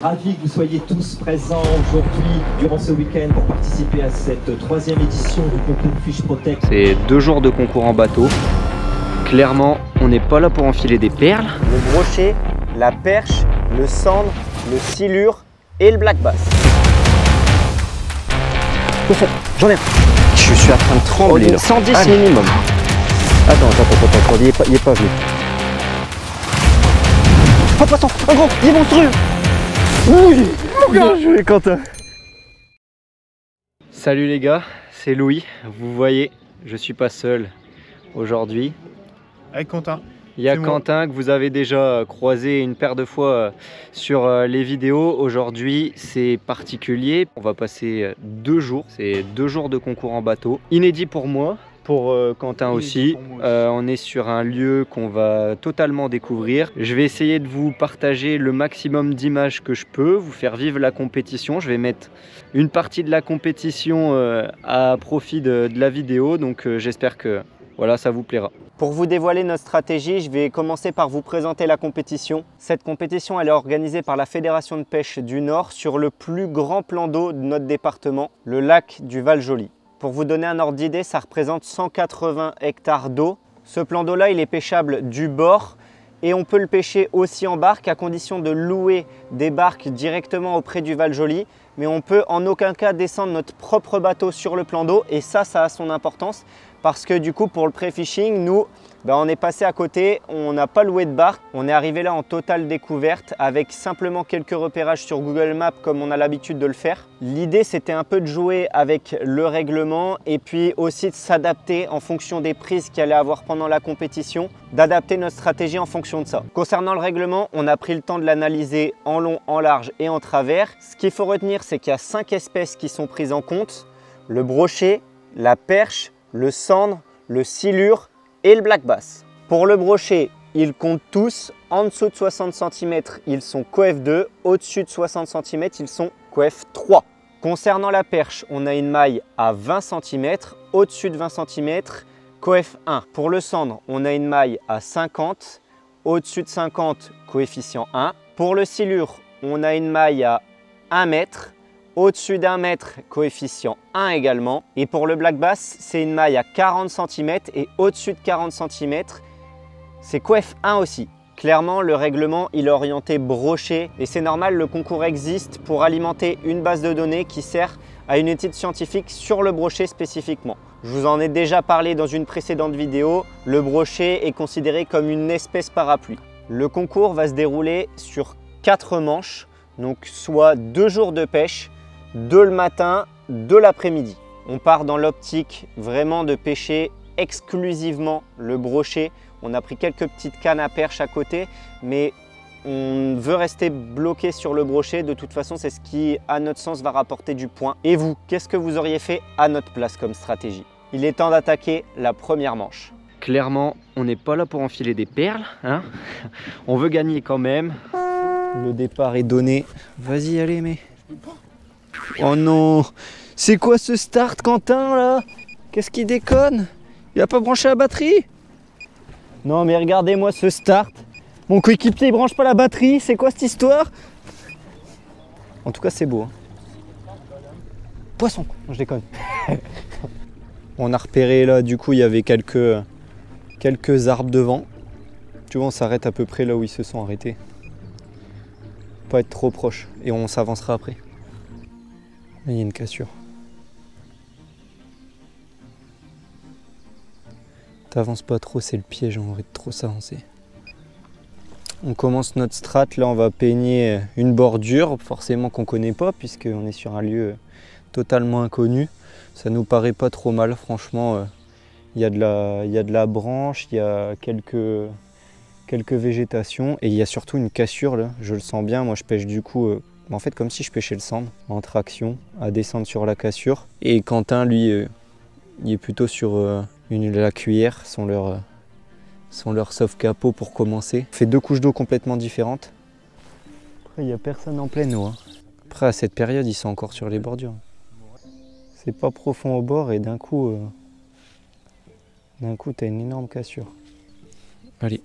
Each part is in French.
Ravi que vous soyez tous présents aujourd'hui durant ce week-end pour participer à cette troisième édition du concours Fish Protect. C'est 2 jours de concours en bateau. Clairement, on n'est pas là pour enfiler des perles. Le brochet, la perche, le cendre, le silure et le black bass. J'en ai un. Je suis en train de trembler là. 110 Allez. minimum. Attends, il est pas venu. Oh poisson, un gros, il est monstrueux. Oui, bien joué Quentin. Salut les gars, c'est Louis. Vous voyez, je suis pas seul aujourd'hui. Avec Quentin. Il y a C'est moi. Quentin que vous avez déjà croisé une paire de fois sur les vidéos. Aujourd'hui, c'est particulier. On va passer 2 jours. C'est 2 jours de concours en bateau. Inédit pour moi, pour Quentin aussi. pour moi aussi. On est sur un lieu qu'on va totalement découvrir. Je vais essayer de vous partager le maximum d'images que je peux, vous faire vivre la compétition. Je vais mettre une partie de la compétition à profit de la vidéo. Donc j'espère que voilà, ça vous plaira. Pour vous dévoiler notre stratégie, je vais commencer par vous présenter la compétition. Cette compétition, elle est organisée par la Fédération de pêche du Nord sur le plus grand plan d'eau de notre département, le lac du Val-Joli. Pour vous donner un ordre d'idée, ça représente 180 hectares d'eau. Ce plan d'eau-là, il est pêchable du bord et on peut le pêcher aussi en barque à condition de louer des barques directement auprès du Val-Joli. Mais on peut en aucun cas descendre notre propre bateau sur le plan d'eau et ça a son importance. Parce que du coup, pour le pré-fishing, nous, on est passé à côté, on n'a pas loué de barque. On est arrivé là en totale découverte avec simplement quelques repérages sur Google Maps comme on a l'habitude de le faire. L'idée, c'était un peu de jouer avec le règlement et puis aussi de s'adapter en fonction des prises qu'il allait avoir pendant la compétition, d'adapter notre stratégie en fonction de ça. Concernant le règlement, on a pris le temps de l'analyser en long, en large et en travers. Ce qu'il faut retenir, c'est qu'il y a 5 espèces qui sont prises en compte. Le brochet, la perche, le cendre, le silure et le black bass. Pour le brochet, ils comptent tous. En dessous de 60 cm, ils sont coef 2. Au-dessus de 60 cm, ils sont coef 3. Concernant la perche, on a une maille à 20 cm. Au-dessus de 20 cm, coef 1. Pour le cendre, on a une maille à 50. Au-dessus de 50, coefficient 1. Pour le silure, on a une maille à 1 mètre. Au-dessus d'1 mètre, coefficient 1 également. Et pour le black bass, c'est une maille à 40 cm et au-dessus de 40 cm, c'est coef 1 aussi. Clairement, le règlement, il est orienté brochet et c'est normal, le concours existe pour alimenter une base de données qui sert à une étude scientifique sur le brochet spécifiquement. Je vous en ai déjà parlé dans une précédente vidéo, le brochet est considéré comme une espèce parapluie. Le concours va se dérouler sur 4 manches, donc soit 2 jours de pêche, 2 le matin, 2 l'après-midi. On part dans l'optique vraiment de pêcher exclusivement le brochet. On a pris quelques petites cannes à perche à côté, mais on veut rester bloqué sur le brochet. De toute façon, c'est ce qui, à notre sens, va rapporter du point. Et vous, qu'est-ce que vous auriez fait à notre place comme stratégie? Il est temps d'attaquer la première manche. Clairement, on n'est pas là pour enfiler des perles, hein. On veut gagner quand même. Le départ est donné. Vas-y, allez, mais... Oh non! C'est quoi ce start, Quentin, là? Qu'est-ce qui déconne? Il a pas branché la batterie? Non, mais regardez-moi ce start. Mon coéquipier, il branche pas la batterie. C'est quoi cette histoire? En tout cas, c'est beau. Hein. Poisson! Non, je déconne. On a repéré, là, du coup, il y avait quelques arbres devant. Tu vois, on s'arrête à peu près là où ils se sont arrêtés. Pas être trop proche. Et on s'avancera après. Là, il y a une cassure. T'avances pas trop, c'est le piège, on aurait de trop s'avancer. On commence notre strat, là on va peigner une bordure, forcément qu'on connaît pas, puisqu'on est sur un lieu totalement inconnu. Ça nous paraît pas trop mal, franchement. Il y a de la branche, il y a quelques végétations, et il y a surtout une cassure là, je le sens bien. Moi je pêche du coup... en fait, comme si je pêchais le cendre, en traction, à descendre sur la cassure. Et Quentin, lui, il est plutôt sur la cuillère, sont leur soft capot pour commencer. On fait 2 couches d'eau complètement différentes. Après, il n'y a personne en pleine eau. Hein. Après, à cette période, ils sont encore sur les bordures. C'est pas profond au bord et d'un coup, tu as une énorme cassure. Allez,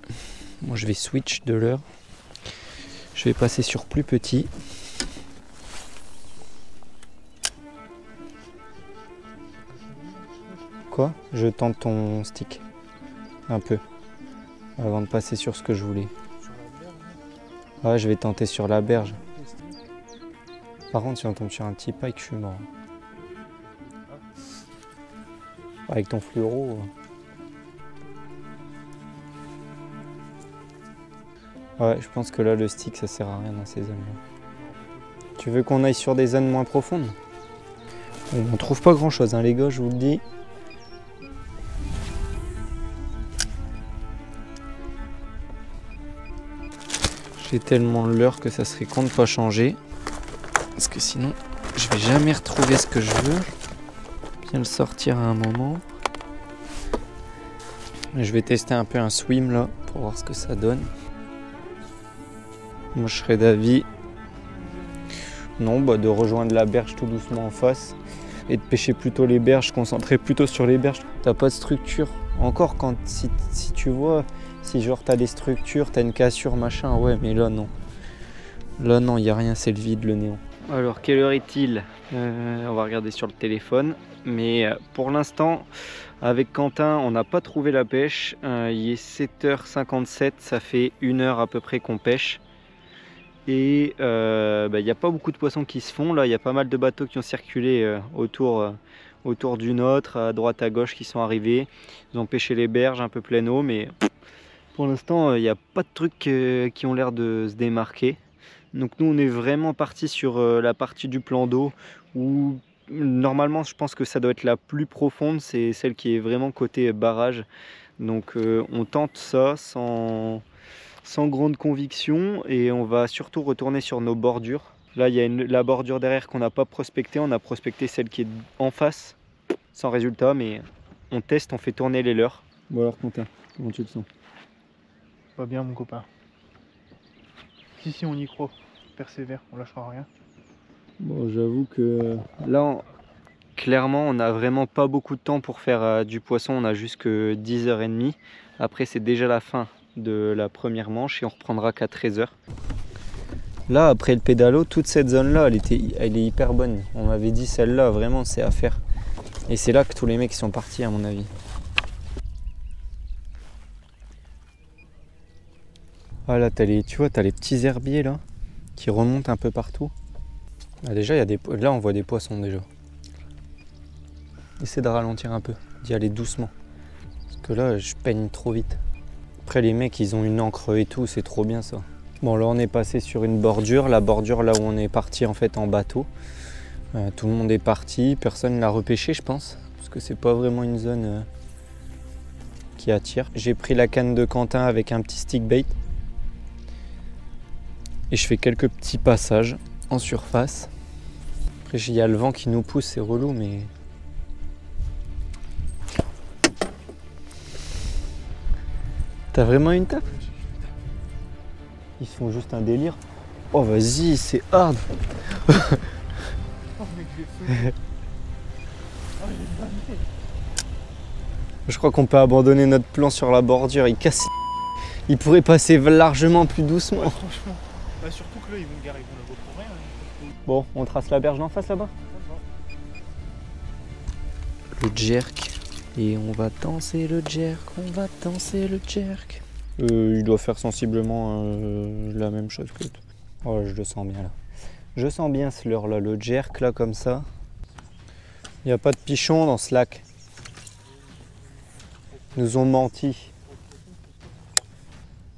moi je vais switch de l'heure. Je vais passer sur plus petit. Quoi? Je tente ton stick. Un peu. Avant de passer sur ce que je voulais. Ouais, je vais tenter sur la berge. Par contre, si on tombe sur un petit pike, je suis mort. Avec ton fluoro. Ouais, je pense que là, le stick, ça sert à rien dans ces zones-là. Tu veux qu'on aille sur des zones moins profondes? On trouve pas grand-chose, hein, les gars, je vous le dis. J'ai tellement l'heure que ça serait con de pas changer. Parce que sinon, je vais jamais retrouver ce que je veux. Bien le sortir à un moment. Je vais tester un peu un swim là, pour voir ce que ça donne. Moi je serais d'avis, non, de rejoindre la berge tout doucement en face et de pêcher plutôt les berges, concentrer plutôt sur les berges. T'as pas de structure. Encore quand si tu vois, si genre t'as des structures, t'as une cassure, machin, ouais, mais là non. Là non, il n'y a rien, c'est le vide, le néant. Alors quelle heure est-il? On va regarder sur le téléphone. Mais pour l'instant, avec Quentin, on n'a pas trouvé la pêche. Il est 7h57, ça fait 1 heure à peu près qu'on pêche. Et il n'y a pas beaucoup de poissons qui se font. Là, il y a pas mal de bateaux qui ont circulé autour du nôtre, à droite, à gauche, qui sont arrivés. Ils ont pêché les berges un peu pleine eau, mais pour l'instant, il n'y a pas de trucs qui ont l'air de se démarquer. Donc nous, on est vraiment parti sur la partie du plan d'eau où normalement, je pense que ça doit être la plus profonde. C'est celle qui est vraiment côté barrage. Donc on tente ça sans grande conviction et on va surtout retourner sur nos bordures. Là, il y a la bordure derrière qu'on n'a pas prospectée. On a prospecté celle qui est en face, sans résultat, mais on teste, on fait tourner les leurres. Bon alors Quentin, comment tu te sens? Pas bien mon copain. Si on y croit, on persévère, on lâchera rien. Bon, j'avoue que là, clairement, on n'a vraiment pas beaucoup de temps pour faire du poisson. On a jusque 10h30. Après, c'est déjà la fin de la première manche et on reprendra qu'à 13h. Là, après le pédalo, toute cette zone-là, elle est hyper bonne. On m'avait dit celle-là, vraiment, c'est à faire. Et c'est là que tous les mecs sont partis, à mon avis. Ah là, tu vois, t'as les petits herbiers là, qui remontent un peu partout. Ah, déjà, là, on voit des poissons déjà. Essaie de ralentir un peu, d'y aller doucement. Parce que là, je peigne trop vite. Après, les mecs, ils ont une encre et tout, c'est trop bien ça. Bon, là, on est passé sur une bordure. La bordure, là où on est parti en fait en bateau. Tout le monde est parti. Personne l'a repêché, je pense. Parce que c'est pas vraiment une zone qui attire. J'ai pris la canne de Quentin avec un petit stick bait. Et je fais quelques petits passages en surface. Après, il y a le vent qui nous pousse, c'est relou, mais... T'as vraiment une tape? Ils se font juste un délire. Oh vas-y, c'est hard. Je crois qu'on peut abandonner notre plan sur la bordure. Il pourrait passer largement plus doucement. Ouais, franchement. Bah, surtout que là, ils vont le garer, ils vont le voir pour rien. Bon, on trace la berge d'en face là-bas. Le jerk. Et on va danser le jerk, on va danser le jerk. Il doit faire sensiblement la même chose que tout. Oh, je le sens bien là. Je sens bien ce leurre là, le jerk là comme ça. Il n'y a pas de pichon dans ce lac. Ils nous ont menti.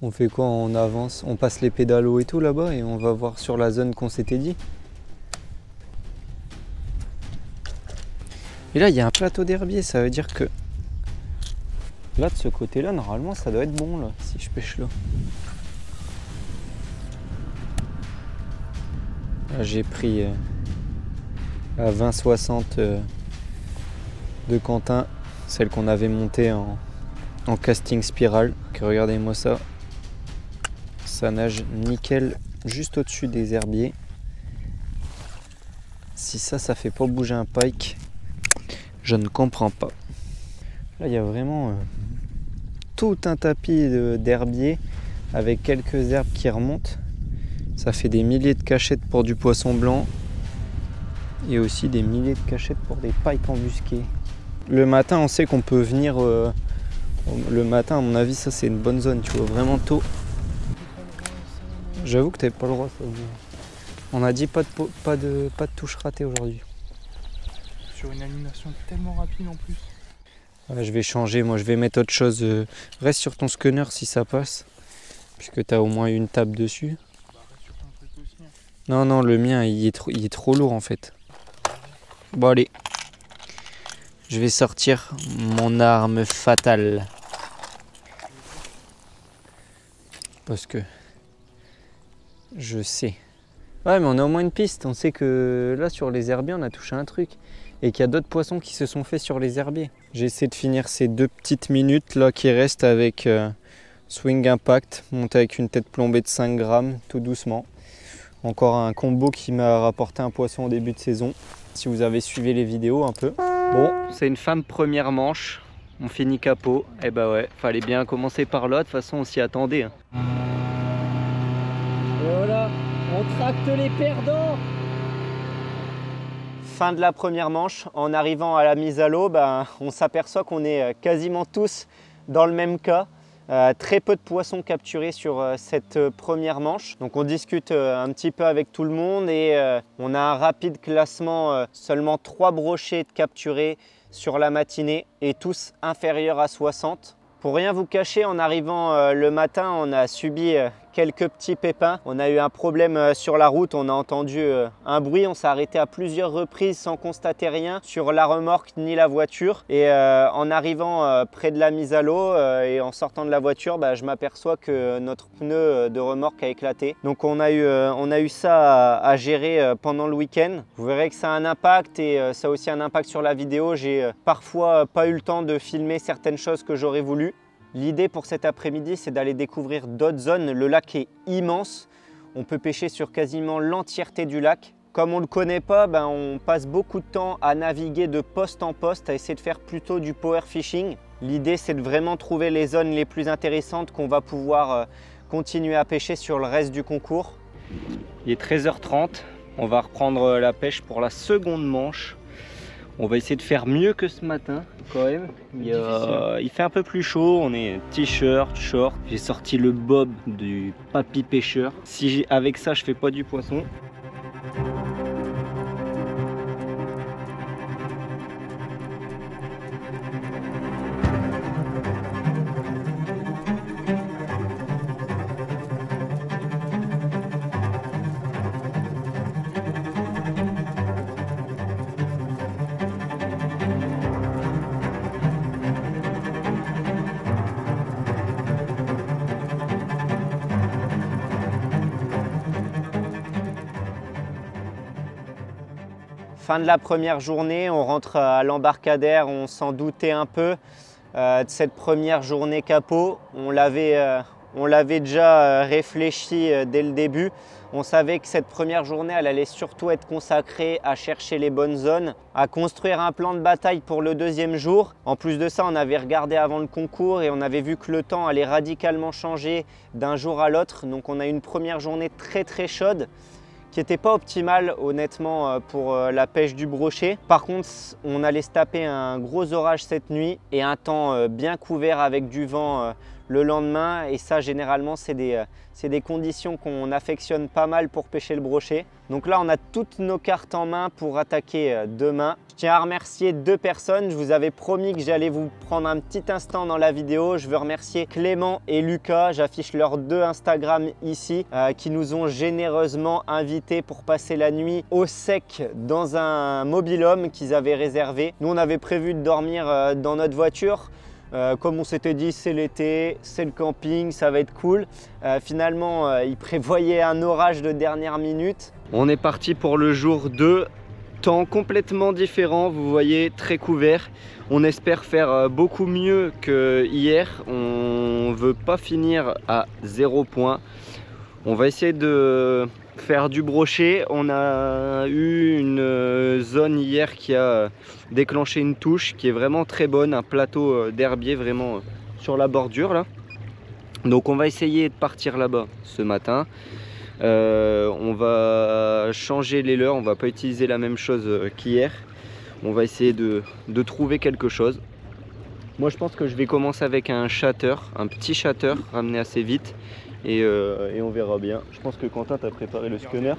On fait quoi? On avance, on passe les pédalos et tout là-bas et on va voir sur la zone qu'on s'était dit. Et là, il y a un plateau d'herbier, ça veut dire que là, de ce côté-là, normalement, ça doit être bon, là, si je pêche là. Là, j'ai pris la 20-60 de Quentin, celle qu'on avait montée en casting spirale. Regardez-moi ça. Ça nage nickel juste au-dessus des herbiers. Si ça fait pas bouger un pike, je ne comprends pas. Là, il y a vraiment tout un tapis d'herbiers avec quelques herbes qui remontent. Ça fait des milliers de cachettes pour du poisson blanc et aussi des milliers de cachettes pour des pikes embusqués. Le matin, on sait qu'on peut venir. Le matin, à mon avis, ça c'est une bonne zone, tu vois, vraiment tôt. J'avoue que t'avais pas le droit, ça. On a dit pas de touche ratée aujourd'hui. Sur une animation tellement rapide en plus. Ouais, je vais changer, moi je vais mettre autre chose. Reste sur ton scanner si ça passe, puisque tu as au moins une table dessus. Bah, reste sur ton truc aussi, hein. Non, le mien il est trop lourd en fait. Bon, allez. Je vais sortir mon arme fatale. Parce que je sais. Ouais, mais on a au moins une piste. On sait que là, sur les herbiers, on a touché un truc. Et qu'il y a d'autres poissons qui se sont faits sur les herbiers. J'essaie de finir ces 2 petites minutes là qui restent avec Swing Impact, monté avec une tête plombée de 5 grammes, tout doucement. Encore un combo qui m'a rapporté un poisson au début de saison. Si vous avez suivi les vidéos un peu. Bon, c'est une femme première manche. On finit capot. Et bah ouais, fallait bien commencer par là. De toute façon, on s'y attendait. Et voilà, on tracte les perdants. Fin de la première manche. En arrivant à la mise à l'eau, on s'aperçoit qu'on est quasiment tous dans le même cas. Très peu de poissons capturés sur cette première manche. Donc on discute un petit peu avec tout le monde et on a un rapide classement. Seulement 3 brochets capturés sur la matinée et tous inférieurs à 60. Pour rien vous cacher, en arrivant le matin, on a subi quelques petits pépins. On a eu un problème sur la route, on a entendu un bruit, on s'est arrêté à plusieurs reprises sans constater rien sur la remorque ni la voiture. Et en arrivant près de la mise à l'eau et en sortant de la voiture, je m'aperçois que notre pneu de remorque a éclaté. Donc on a eu ça à gérer pendant le week-end. Vous verrez que ça a un impact et ça a aussi un impact sur la vidéo. J'ai parfois pas eu le temps de filmer certaines choses que j'aurais voulu. L'idée pour cet après-midi, c'est d'aller découvrir d'autres zones. Le lac est immense. On peut pêcher sur quasiment l'entièreté du lac. Comme on ne le connaît pas, on passe beaucoup de temps à naviguer de poste en poste, à essayer de faire plutôt du power fishing. L'idée, c'est de vraiment trouver les zones les plus intéressantes qu'on va pouvoir continuer à pêcher sur le reste du concours. Il est 13h30. On va reprendre la pêche pour la seconde manche. On va essayer de faire mieux que ce matin quand même. Il fait un peu plus chaud, on est t-shirt, short. J'ai sorti le bob du papy pêcheur. Si avec ça je fais pas du poisson. Fin de la première journée, on rentre à l'embarcadère, on s'en doutait un peu de cette première journée capot. On l'avait déjà réfléchi dès le début. On savait que cette première journée, elle allait surtout être consacrée à chercher les bonnes zones, à construire un plan de bataille pour le deuxième jour. En plus de ça, on avait regardé avant le concours et on avait vu que le temps allait radicalement changer d'un jour à l'autre. Donc on a eu une première journée très chaude, qui n'était pas optimale honnêtement pour la pêche du brochet. Par contre, on allait se taper un gros orage cette nuit et un temps bien couvert avec du vent le lendemain. Et ça, généralement, c'est des conditions qu'on affectionne pas mal pour pêcher le brochet. Donc là, on a toutes nos cartes en main pour attaquer demain. Je tiens à remercier 2 personnes. Je vous avais promis que j'allais vous prendre un petit instant dans la vidéo. Je veux remercier Clément et Lucas. J'affiche leurs 2 Instagram ici qui nous ont généreusement invités pour passer la nuit au sec dans un mobil-home qu'ils avaient réservé. Nous, on avait prévu de dormir dans notre voiture. Comme on s'était dit, c'est l'été, c'est le camping, ça va être cool. Finalement, ils prévoyaient un orage de dernière minute. On est parti pour le jour 2. Temps complètement différent, vous voyez, très couvert. On espère faire beaucoup mieux que hier. On ne veut pas finir à 0 point. On va essayer de faire du brochet. On a eu une zone hier qui a déclenché une touche qui est vraiment très bonne, un plateau d'herbier vraiment sur la bordure là. Donc on va essayer de partir là-bas ce matin. On va changer les leurres, on va pas utiliser la même chose qu'hier. On va essayer de trouver quelque chose. Moi je pense que je vais commencer avec un shatter, un petit shatter ramené assez vite et on verra bien. Je pense que Quentin t'a préparé le scunner.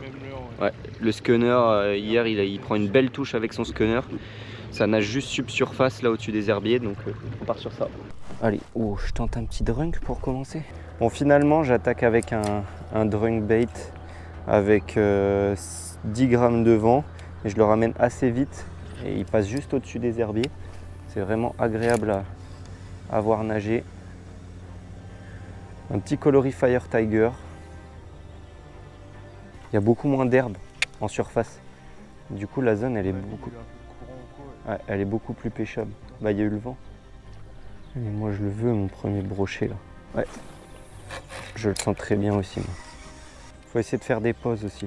Ouais, le scunner hier il prend une belle touche avec son scunner. Ça nage juste subsurface là au-dessus des herbiers, donc on part sur ça. Allez, oh, je tente un petit drunk pour commencer. Bon, finalement j'attaque avec un drunk bait avec 10 grammes de vent et je le ramène assez vite et il passe juste au-dessus des herbiers. C'est vraiment agréable à voir nager. Un petit coloris Fire Tiger. Il y a beaucoup moins d'herbe en surface. Du coup la zone elle est beaucoup plus pêchable. Bah il y a eu le vent. Et moi je le veux mon premier brochet là. Ouais. Je le sens très bien aussi. Il faut essayer de faire des pauses aussi.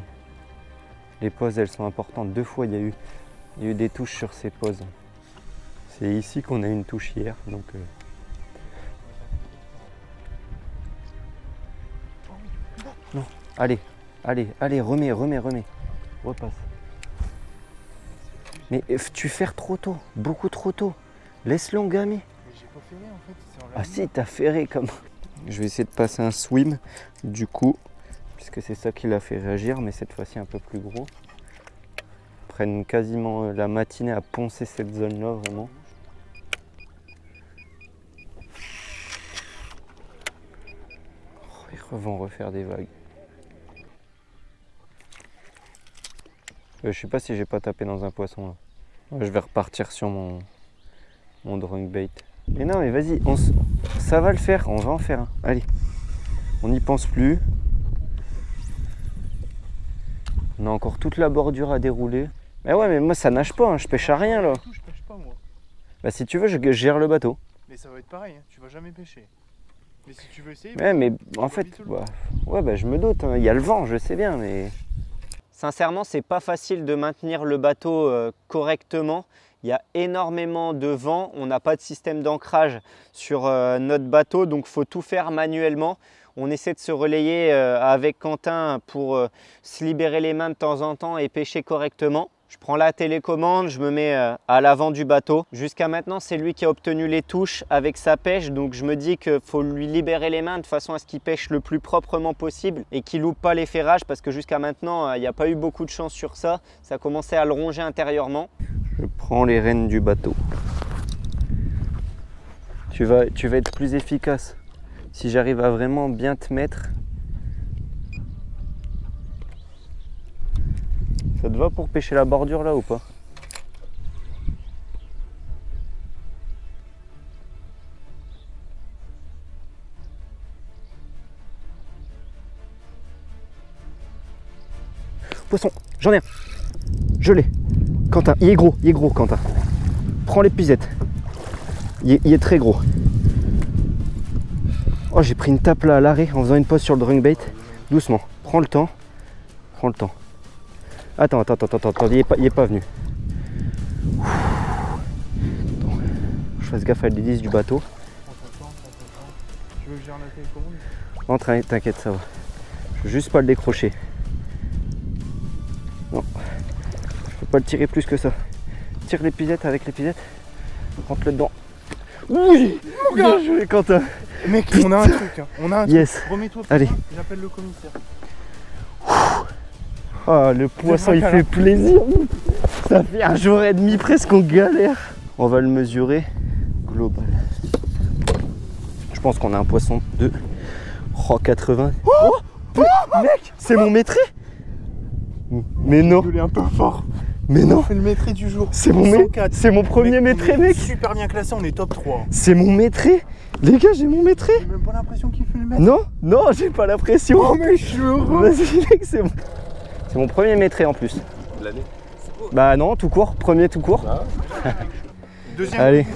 Les pauses elles sont importantes. 2 fois il y a eu des touches sur ces pauses. C'est ici qu'on a eu une touche hier. Donc, non, allez, remets. Repasse. Mais tu ferres trop tôt, beaucoup trop tôt. Laisse-le engamer. Mais j'ai pas ferré en fait. Ah si, t'as ferré comme. Je vais essayer de passer un swim du coup, puisque c'est ça qui l'a fait réagir, mais cette fois-ci un peu plus gros. Ils prennent quasiment la matinée à poncer cette zone-là vraiment. Ils vont refaire des vagues. Je sais pas si j'ai pas tapé dans un poisson là. Je vais repartir sur mon drunk bait. Mais non mais vas-y, ça va le faire, on va en faire un. Allez, on n'y pense plus. On a encore toute la bordure à dérouler. Mais ouais mais moi ça nage pas, hein. Je pêche à rien là. Je pêche pas moi. Bah si tu veux je gère le bateau. Mais ça va être pareil, hein. Tu vas jamais pêcher. Mais si tu veux essayer... Ouais mais en fait, bah, je me doute, hein. Il y a le vent, je sais bien mais... Sincèrement, c'est pas facile de maintenir le bateau correctement. Il y a énormément de vent, on n'a pas de système d'ancrage sur notre bateau, donc il faut tout faire manuellement. On essaie de se relayer avec Quentin pour se libérer les mains de temps en temps et pêcher correctement. Je prends la télécommande, je me mets à l'avant du bateau. Jusqu'à maintenant, c'est lui qui a obtenu les touches avec sa pêche, donc je me dis qu'il faut lui libérer les mains de façon à ce qu'il pêche le plus proprement possible et qu'il loupe pas les ferrages, parce que jusqu'à maintenant, il n'y a pas eu beaucoup de chance sur ça. Ça commençait à le ronger intérieurement. Je prends les rênes du bateau. Tu vas être plus efficace si j'arrive à vraiment bien te mettre. Ça te va pour pêcher la bordure là ou pas? Poisson, j'en ai un. Je l'ai. Quentin, il est gros Quentin. Prends l'épuisette. Il est très gros. Oh, j'ai pris une tape là à l'arrêt en faisant une pause sur le drunk bait. Doucement, prends le temps. Attends, il est pas venu. Attends, je fasse gaffe à l'hélice du bateau. Tu veux que j'ai la télécommande? Non, t'inquiète, ça va. Je veux juste pas le décrocher. Non, je peux pas le tirer plus que ça. Tire l'épuisette avec l'épuisette. Rentre-le dedans. Oui, bien joué Quentin. Mec, on a un truc, hein. On a un yes. truc. Remets-toi. Allez. J'appelle le commissaire. Oh, le poisson il fait plaisir. Ça fait un jour et demi presque on galère. On va le mesurer global. Je pense qu'on a un poisson de 80. Oh, mec, c'est mon maîtré. Mais non. Il est un peu fort. Mais non. C'est le maîtré du jour. C'est mon premier maîtré, mec. Super bien classé, on est top 3. C'est mon maîtré. Les gars, j'ai mon maîtré. J'ai même pas l'impression qu'il fait le maître. Non, j'ai pas l'impression. Oh mais je suis heureux. Vas-y mec, c'est mon premier maîtré en plus. L'année? Bah non, tout court, premier tout court. Deuxième. Allez.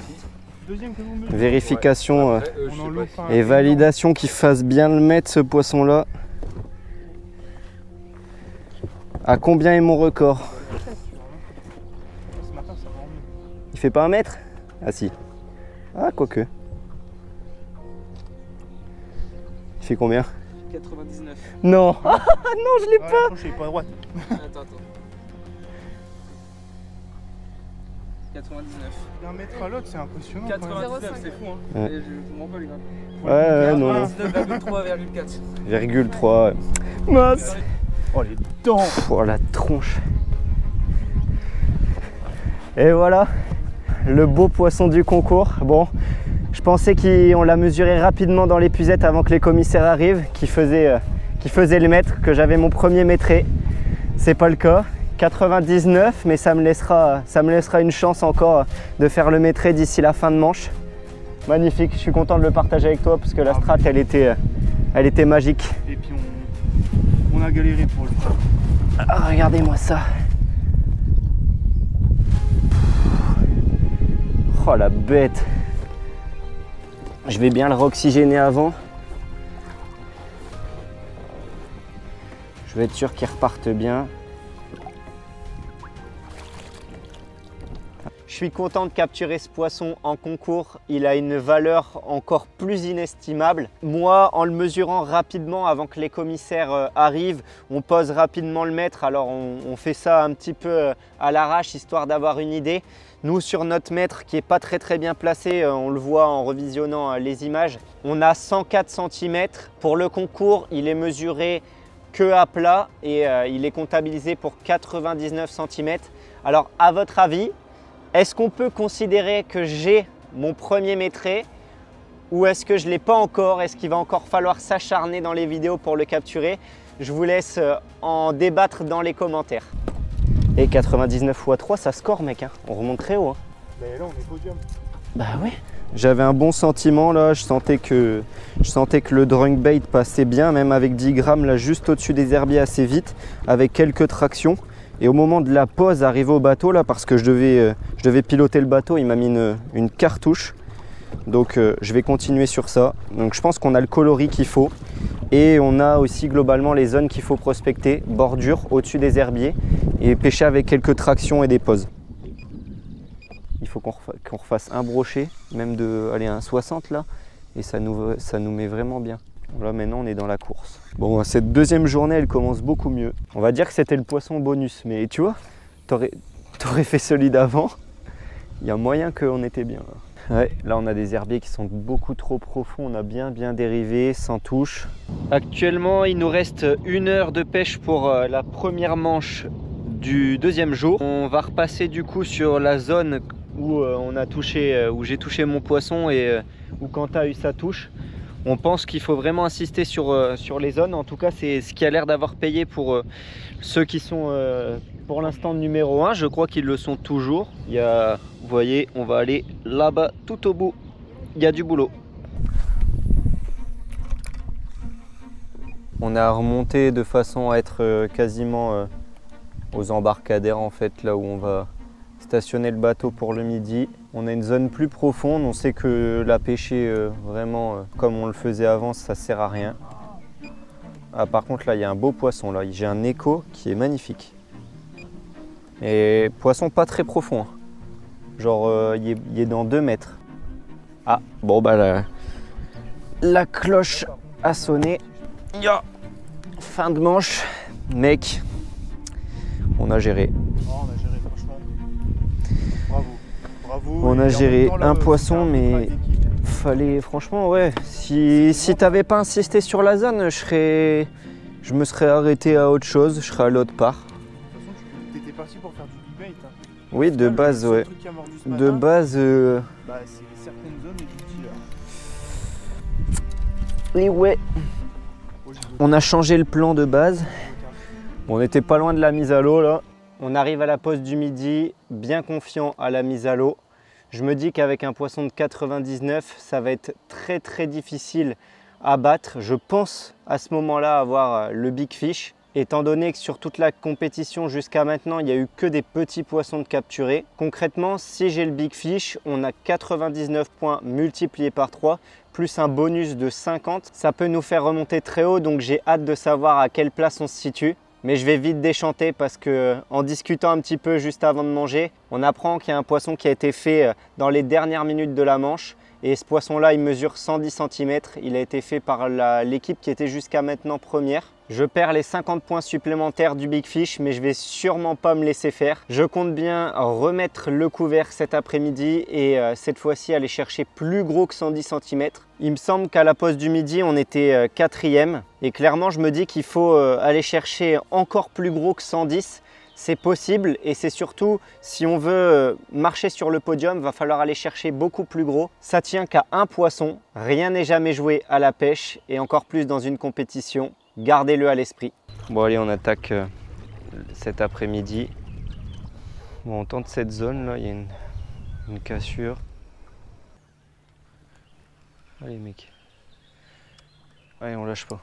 Deuxième que vous me dites. Vérification On en loupe un. et validation qu'il fasse bien le mettre ce poisson là. À combien est mon record? Ce matin, ça va en mieux. Il fait pas 1 mètre? Ah si. Ah quoique. Il fait combien? 99. Non. Ah non, je l'ai pas. Je suis pas droite. Attends. 99. D'un mètre à l'autre, c'est impressionnant. 99, c'est fou, hein. Ouais. Et je m'en bats les gars. Ouais, non. 99,3,4. 0,3. Mince. Oh les dents. Oh la tronche. Et voilà, le beau poisson du concours. Bon, je pensais qu'on l'a mesuré rapidement dans l'épuisette avant que les commissaires arrivent, qui faisaient le mètre, que j'avais mon premier métré. C'est pas le cas. 99, mais ça me laissera une chance encore de faire le métré d'ici la fin de manche. Magnifique, je suis content de le partager avec toi parce que la strat elle était magique. Et puis on a galéré pour le faire. Ah, regardez-moi ça. Oh la bête. Je vais bien le réoxygéner avant. Je vais être sûr qu'il reparte bien. Je suis content de capturer ce poisson en concours. Il a une valeur encore plus inestimable. Moi, en le mesurant rapidement avant que les commissaires arrivent, on pose rapidement le mètre. Alors on fait ça un petit peu à l'arrache, histoire d'avoir une idée. Nous, sur notre mètre qui n'est pas très bien placé, on le voit en revisionnant les images, on a 104 cm. Pour le concours, il est mesuré que à plat et il est comptabilisé pour 99 cm. Alors, à votre avis, est-ce qu'on peut considérer que j'ai mon premier métré ou est-ce que je ne l'ai pas encore? Est-ce qu'il va encore falloir s'acharner dans les vidéos pour le capturer? Je vous laisse en débattre dans les commentaires. Et 99 x 3, ça score mec, hein. On remonte très haut. Hein. Mais là on est podium. Bah ouais. J'avais un bon sentiment là, je sentais que le drunk bait passait bien, même avec 10 grammes là, juste au-dessus des herbiers assez vite, avec quelques tractions. Et au moment de la pause, arrivé au bateau là, parce que je devais piloter le bateau, il m'a mis une cartouche. Donc je vais continuer sur ça. Donc je pense qu'on a le coloris qu'il faut. Et on a aussi globalement les zones qu'il faut prospecter, bordure au-dessus des herbiers et pêcher avec quelques tractions et des pauses. Il faut qu'on refasse un brochet, même de un 60 là, et ça nous met vraiment bien. Là maintenant on est dans la course. Bon, cette deuxième journée elle commence beaucoup mieux. On va dire que c'était le poisson bonus, mais tu vois, t'aurais fait celui d'avant, il y a moyen qu'on était bien là. Ouais, là on a des herbiers qui sont beaucoup trop profonds, on a bien dérivé, sans touche. Actuellement il nous reste 1 heure de pêche pour la première manche du deuxième jour. On va repasser du coup sur la zone où où j'ai touché mon poisson et où Quentin a eu sa touche. On pense qu'il faut vraiment insister sur les zones. En tout cas, c'est ce qui a l'air d'avoir payé pour ceux qui sont pour l'instant numéro 1. Je crois qu'ils le sont toujours. Il y a, vous voyez, on va aller là-bas tout au bout. Il y a du boulot. On a remonté de façon à être quasiment aux embarcadères en fait, là où on va stationner le bateau pour le midi. On a une zone plus profonde, on sait que la pêcher vraiment comme on le faisait avant, ça sert à rien. Ah, par contre là il y a un beau poisson, là j'ai un écho qui est magnifique. Et poisson pas très profond, hein. Genre il est dans 2 mètres. Ah bon bah la cloche a sonné. Fin de manche, mec, on a géré. Oh, on a géré franchement. Bravo. On a géré un poisson, mais travail d'équipe. fallait franchement ouais. Si t'avais pas insisté sur la zone, je me serais arrêté à autre chose, je serais allé autre part. De toute façon, t'étais parti pour faire du bait. Hein. Oui, de base, ouais. De base. Bah, c'est certaines zones et du petit. Et ouais. On a changé le plan de base. Bon, on n'était pas loin de la mise à l'eau là. On arrive à la pause du midi, bien confiant à la mise à l'eau. Je me dis qu'avec un poisson de 99, ça va être très difficile à battre. Je pense à ce moment-là avoir le big fish. Étant donné que sur toute la compétition jusqu'à maintenant, il n'y a eu que des petits poissons de capturer. Concrètement, si j'ai le big fish, on a 99 points multipliés par 3, plus un bonus de 50. Ça peut nous faire remonter très haut, donc j'ai hâte de savoir à quelle place on se situe. Mais je vais vite déchanter parce que en discutant un petit peu juste avant de manger, on apprend qu'il y a un poisson qui a été fait dans les dernières minutes de la manche. Et ce poisson-là, il mesure 110 cm. Il a été fait par l'équipe qui était jusqu'à maintenant première. Je perds les 50 points supplémentaires du Big Fish, mais je vais sûrement pas me laisser faire. Je compte bien remettre le couvert cet après-midi et cette fois-ci aller chercher plus gros que 110 cm. Il me semble qu'à la pause du midi, on était 4e. Et clairement, je me dis qu'il faut aller chercher encore plus gros que 110. C'est possible et c'est surtout, si on veut marcher sur le podium, va falloir aller chercher beaucoup plus gros. Ça tient qu'à un poisson. Rien n'est jamais joué à la pêche et encore plus dans une compétition. Gardez-le à l'esprit. Bon allez, on attaque cet après-midi. Bon, on tente cette zone là, il y a une cassure. Allez mec. Allez, on lâche pas.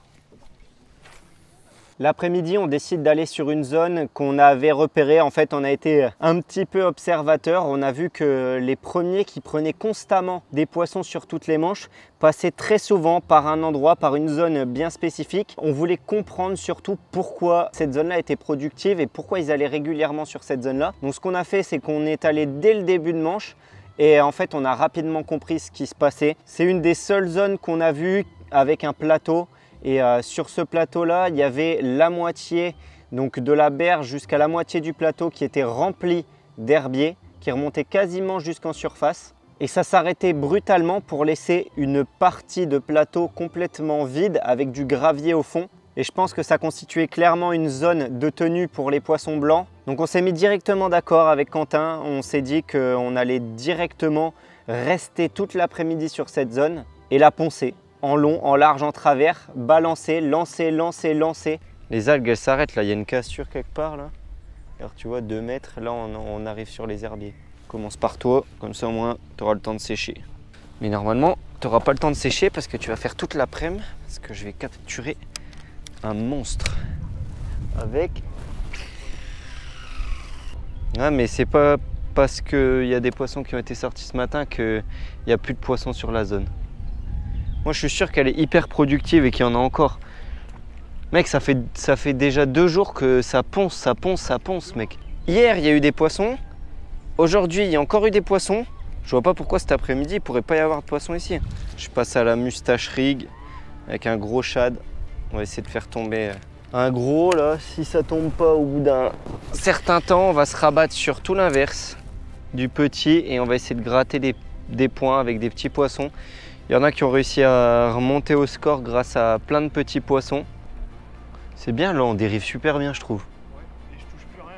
L'après-midi, on décide d'aller sur une zone qu'on avait repérée. En fait, on a été un petit peu observateur. On a vu que les premiers qui prenaient constamment des poissons sur toutes les manches passaient très souvent par un endroit, par une zone bien spécifique. On voulait comprendre surtout pourquoi cette zone-là était productive et pourquoi ils allaient régulièrement sur cette zone-là. Donc, ce qu'on a fait, c'est qu'on est allé dès le début de manche et en fait, on a rapidement compris ce qui se passait. C'est une des seules zones qu'on a vues avec un plateau. Et sur ce plateau-là, il y avait la moitié donc de la berge jusqu'à la moitié du plateau qui était rempli d'herbiers, qui remontait quasiment jusqu'en surface. Et ça s'arrêtait brutalement pour laisser une partie de plateau complètement vide avec du gravier au fond. Et je pense que ça constituait clairement une zone de tenue pour les poissons blancs. Donc on s'est mis directement d'accord avec Quentin. On s'est dit qu'on allait directement rester toute l'après-midi sur cette zone et la poncer. En long, en large, en travers, balancer, lancer, lancer, lancer. Les algues, elles s'arrêtent là, il y a une cassure quelque part là. Alors tu vois, 2 mètres, là on arrive sur les herbiers. Commence par toi, comme ça au moins tu auras le temps de sécher. Mais normalement, tu n'auras pas le temps de sécher parce que tu vas faire toute l'après-midi, parce que je vais capturer un monstre. Avec... Ah mais c'est pas parce qu'il y a des poissons qui ont été sortis ce matin qu'il n'y a plus de poissons sur la zone. Moi, je suis sûr qu'elle est hyper productive et qu'il y en a encore. Mec, ça fait déjà 2 jours que ça ponce, mec. Hier, il y a eu des poissons. Aujourd'hui, il y a encore eu des poissons. Je vois pas pourquoi cet après-midi, il pourrait pas y avoir de poissons ici. Je passe à la moustache rig avec un gros shad. On va essayer de faire tomber un gros, là. Si ça tombe pas au bout d'un certain temps, on va se rabattre sur tout l'inverse du petit et on va essayer de gratter des points avec des petits poissons. Il y en a qui ont réussi à remonter au score grâce à plein de petits poissons. C'est bien, là on dérive super bien, je trouve. Ouais, et je touche plus rien,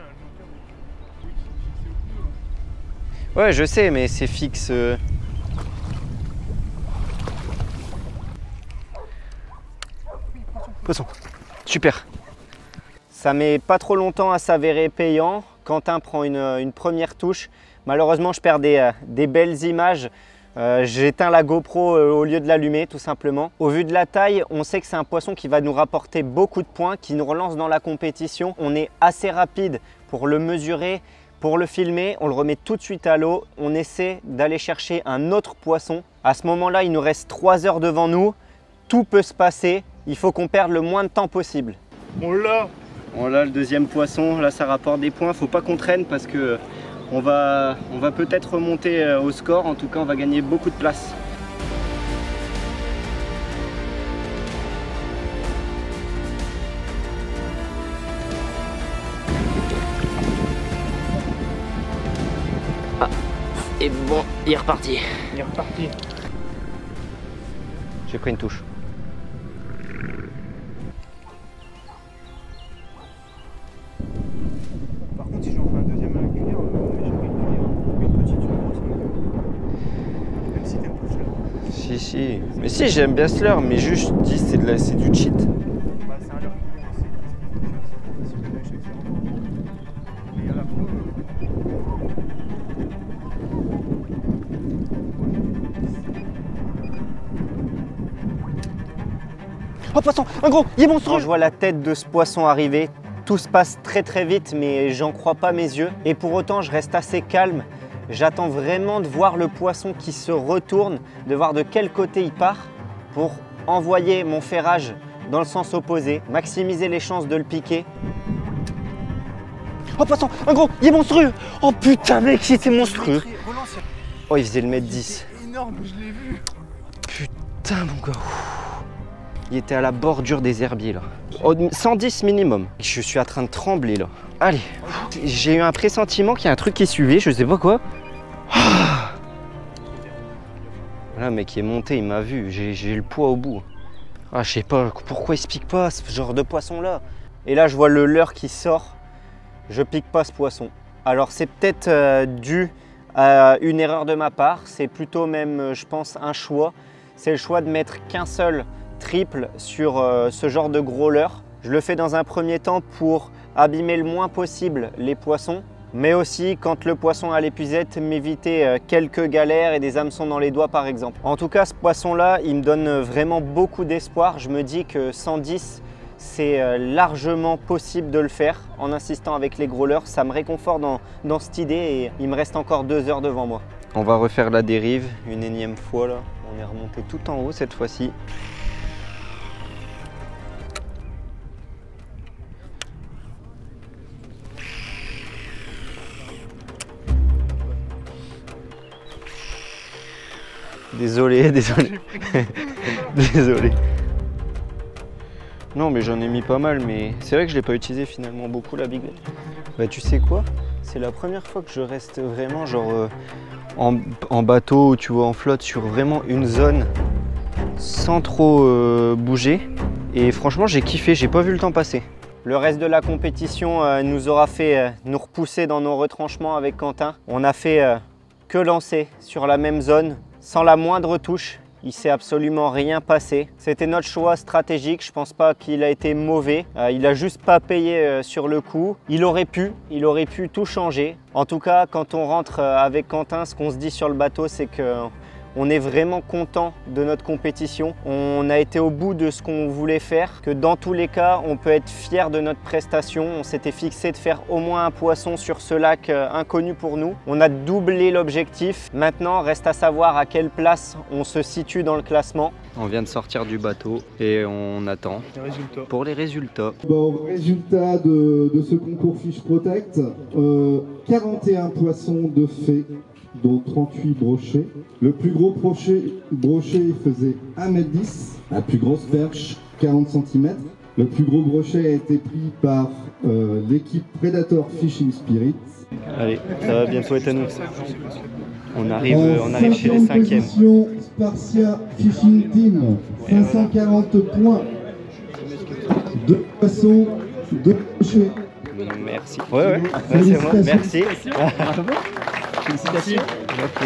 le Ouais, je sais, mais c'est fixe. Poisson. Super. Ça met pas trop longtemps à s'avérer payant. Quentin prend une première touche. Malheureusement, je perds des belles images. J'éteins la GoPro au lieu de l'allumer tout simplement. Au vu de la taille, on sait que c'est un poisson qui va nous rapporter beaucoup de points, qui nous relance dans la compétition. On est assez rapide pour le mesurer, pour le filmer. On le remet tout de suite à l'eau. On essaie d'aller chercher un autre poisson. À ce moment-là, il nous reste 3 heures devant nous. Tout peut se passer. Il faut qu'on perde le moins de temps possible. On l'a. On l'a, le deuxième poisson. Là, ça rapporte des points. Faut pas qu'on traîne parce que on va peut-être remonter au score, en tout cas on va gagner beaucoup de place. Ah, et bon, il est reparti. Il est reparti. J'ai pris une touche. Par contre, si j'en fais un deuxième avec cuillère, j'ai pris une cuillère. Une petite, une grosse. Même si t'aimes pas le slur. Si. Mais si, j'aime bien slur, mais juste, je dis, c'est du cheat. Bah, c'est un leurre. C'est facile d'aller chaque fois. Et à la fois. Oh poisson, un gros, il est monstrueux. Quand je vois la tête de ce poisson arriver, tout se passe très vite, mais j'en crois pas mes yeux. Et pour autant, je reste assez calme. J'attends vraiment de voir le poisson qui se retourne, de voir de quel côté il part pour envoyer mon ferrage dans le sens opposé, maximiser les chances de le piquer. Oh poisson, un gros, il est monstrueux. Oh putain mec, il était monstrueux. Oh, il faisait le mètre 10. C'est énorme, je l'ai vu. Putain mon gars. Il était à la bordure des herbiers là. 110 minimum. Je suis en train de trembler là. Allez, j'ai eu un pressentiment qu'il y a un truc qui suivait, je sais pas quoi. Là, le mec il est monté, il m'a vu, j'ai le poids au bout. Ah, je sais pas pourquoi il se pique pas ce genre de poisson là. Et là, je vois le leurre qui sort. Je pique pas ce poisson. Alors, c'est peut-être dû à une erreur de ma part. C'est plutôt même, je pense, un choix. C'est le choix de mettre qu'un seul triple sur ce genre de gros leurre. Je le fais dans un premier temps pour abîmer le moins possible les poissons, mais aussi quand le poisson a l'épuisette, m'éviter quelques galères et des hameçons dans les doigts par exemple. En tout cas, ce poisson-là, il me donne vraiment beaucoup d'espoir. Je me dis que 110, c'est largement possible de le faire en insistant avec les gros leurres. Ça me réconforte dans cette idée et il me reste encore 2 heures devant moi. On va refaire la dérive une énième fois là. On est remonté tout en haut cette fois-ci. Désolé. Désolé. Non mais j'en ai mis pas mal, mais c'est vrai que je l'ai pas utilisé finalement beaucoup la biglette. Bah tu sais quoi? C'est la première fois que je reste vraiment genre en bateau, tu vois, en flotte sur vraiment une zone sans trop bouger. Et franchement j'ai kiffé, j'ai pas vu le temps passer. Le reste de la compétition nous aura fait nous repousser dans nos retranchements avec Quentin. On a fait que lancer sur la même zone, sans la moindre touche. Il s'est absolument rien passé. C'était notre choix stratégique. Je pense pas qu'il a été mauvais. Il a juste pas payé sur le coup. Il aurait pu tout changer. En tout cas, quand on rentre avec Quentin, ce qu'on se dit sur le bateau, c'est que on est vraiment content de notre compétition. On a été au bout de ce qu'on voulait faire, que dans tous les cas, on peut être fier de notre prestation. On s'était fixé de faire au moins un poisson sur ce lac inconnu pour nous. On a doublé l'objectif. Maintenant, reste à savoir à quelle place on se situe dans le classement. On vient de sortir du bateau et on attend pour les résultats. Bon, résultat de ce concours Fish Protect, 41 poissons de fée, dont 38 brochets. Le plus gros brochet faisait 1,10 m, la plus grosse perche 40 cm. Le plus gros brochet a été pris par l'équipe Predator Fishing Spirit. Allez, ça va bientôt être à nous. On arrive chez les 5e. Position, Spartia Fishing Team, 540 points. 2 poissons, 2 brochets. Merci. Ouais, c'est moi. Merci. Félicitations. Ok.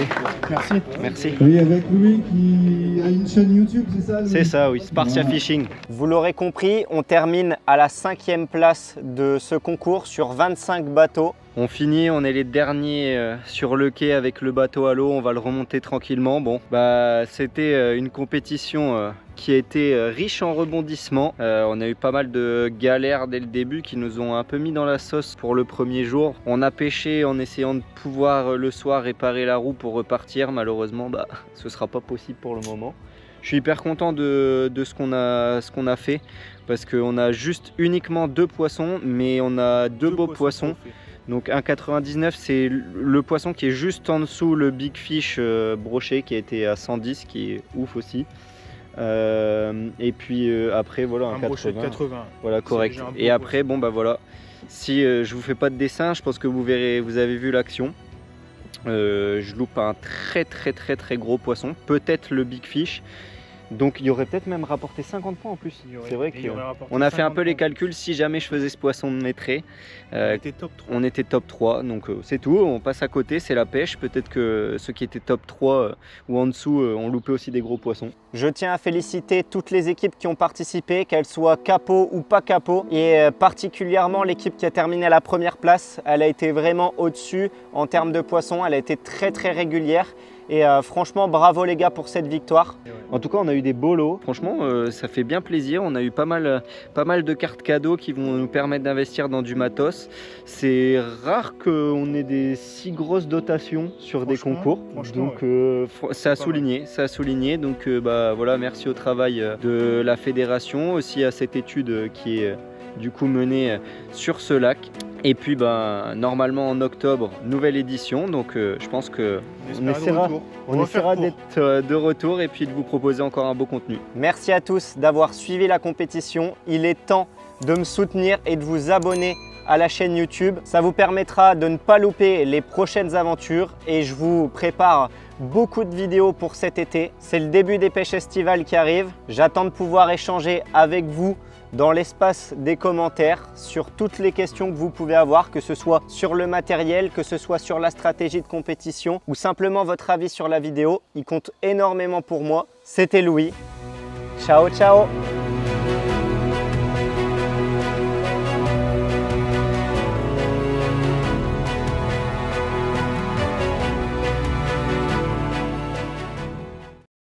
Merci. Oui, avec Louis qui a une chaîne YouTube, c'est ça Louis? C'est ça, oui. Spartia Fishing. Vous l'aurez compris, on termine à la 5e place de ce concours sur 25 bateaux. On finit, on est les derniers sur le quai avec le bateau à l'eau, on va le remonter tranquillement. Bon, bah c'était une compétition qui a été riche en rebondissements. On a eu pas mal de galères dès le début qui nous ont un peu mis dans la sauce pour le premier jour. On a pêché en essayant de pouvoir le soir réparer la roue pour repartir. Malheureusement, bah, ce sera pas possible pour le moment. Je suis hyper content de ce qu'on a fait parce qu'on a juste uniquement 2 poissons, mais on a 2 beaux poissons. Donc 1,99, c'est le poisson qui est juste en dessous le Big Fish brochet qui a été à 110, qui est ouf aussi. Et puis après voilà un 80. Voilà, correct. Et après bon bah voilà, si je vous fais pas de dessin, je pense que vous verrez, vous avez vu l'action. Je loupe un très gros poisson, peut-être le Big Fish. Donc il y aurait peut-être même rapporté 50 points en plus. C'est vrai qu'on a fait un peu les calculs. Si jamais je faisais ce poisson de maîtrise, on était top 3. Donc c'est tout, on passe à côté, c'est la pêche. Peut-être que ceux qui étaient top 3 ou en dessous ont loupé aussi des gros poissons. Je tiens à féliciter toutes les équipes qui ont participé, qu'elles soient capot ou pas capot. Et particulièrement l'équipe qui a terminé à la première place. Elle a été vraiment au-dessus en termes de poissons. Elle a été très régulière. Et franchement, bravo les gars pour cette victoire. En tout cas, on a eu des beaux lots. Franchement, ça fait bien plaisir. On a eu pas mal de cartes cadeaux qui vont nous permettre d'investir dans du matos. C'est rare qu'on ait des si grosses dotations sur des concours. Donc, ça a souligné. Donc, bah voilà, merci au travail de la fédération, aussi à cette étude qui est du coup menée sur ce lac. Et puis normalement en octobre, nouvelle édition, donc je pense que on essaiera d'être de retour et puis de vous proposer encore un beau contenu. Merci à tous d'avoir suivi la compétition. Il est temps de me soutenir et de vous abonner à la chaîne YouTube. Ça vous permettra de ne pas louper les prochaines aventures et je vous prépare beaucoup de vidéos pour cet été. C'est le début des pêches estivales qui arrivent. J'attends de pouvoir échanger avec vous dans l'espace des commentaires sur toutes les questions que vous pouvez avoir, que ce soit sur le matériel, que ce soit sur la stratégie de compétition ou simplement votre avis sur la vidéo. Il compte énormément pour moi. C'était Louis. Ciao, ciao!